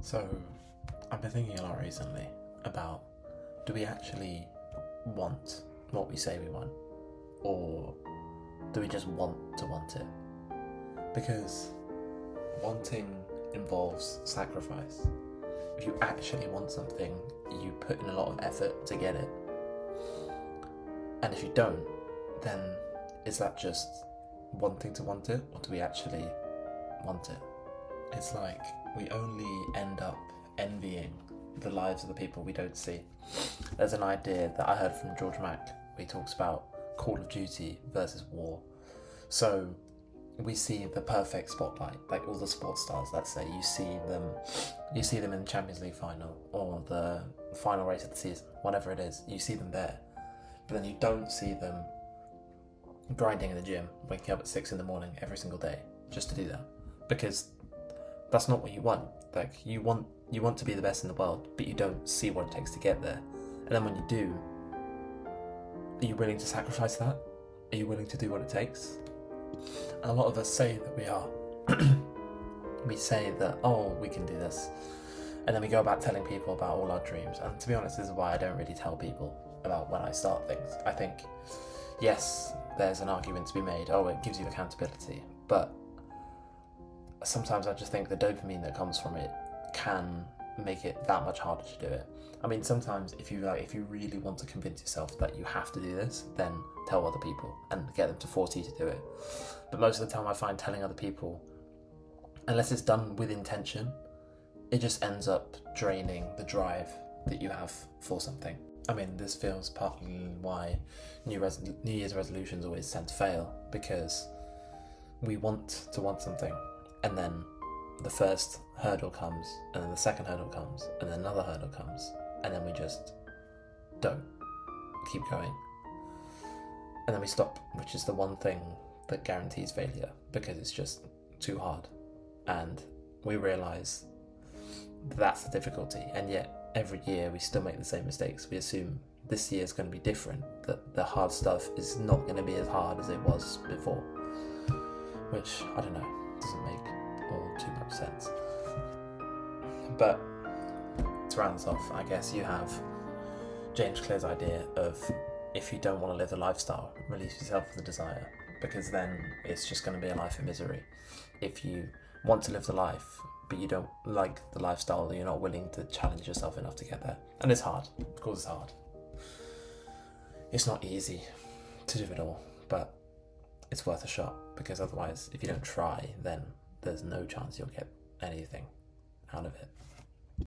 So, I've been thinking a lot recently about, do we actually want what we say we want? Or do we just want to want it? Because wanting involves sacrifice. If you actually want something, you put in a lot of effort to get it. And if you don't, then is that just wanting to want it, or do we actually want it? It's like we only end up envying the lives of the people we don't see. There's an idea that I heard from George Mack where he talks about Call of Duty versus war. So we see the perfect spotlight, like all the sports stars, let's say, you see them in the Champions League final or the final race of the season, whatever it is, you see them there. But then you don't see them grinding in the gym, waking up at 6 a.m. every single day just to do that. Because that's not what you want. Like, you want to be the best in the world, but you don't see what it takes to get there. And then when you do, are you willing to sacrifice that? Are you willing to do what it takes? And a lot of us say that we are. We say that, oh, we can do this. And then we go about telling people about all our dreams. And to be honest, this is why I don't really tell people about when I start things. I think, yes, there's an argument to be made, oh, it gives you accountability. But sometimes I just think the dopamine that comes from it can make it that much harder to do it. I mean, sometimes if you really want to convince yourself that you have to do this, then tell other people and get them to force you to do it. But most of the time I find telling other people, unless it's done with intention, it just ends up draining the drive that you have for something. I mean, this feels partly why New Year's resolutions always tend to fail, because we want to want something, and then the first hurdle comes, and then the second hurdle comes, and then another hurdle comes, and then we just don't keep going. And then we stop, which is the one thing that guarantees failure, because it's just too hard. And we realise that's the difficulty, and yet every year we still make the same mistakes. We assume this year is going to be different, that the hard stuff is not going to be as hard as it was before, which, I don't know, doesn't make all too much sense. But to round this off, I guess you have James Clear's idea of, if you don't want to live the lifestyle, release yourself from the desire, because then it's just going to be a life of misery. If you want to live the life, but you don't like the lifestyle, you're not willing to challenge yourself enough to get there. And it's hard, of course it's hard. It's not easy to do it all, but it's worth a shot, because otherwise, if you don't try, then there's no chance you'll get anything out of it.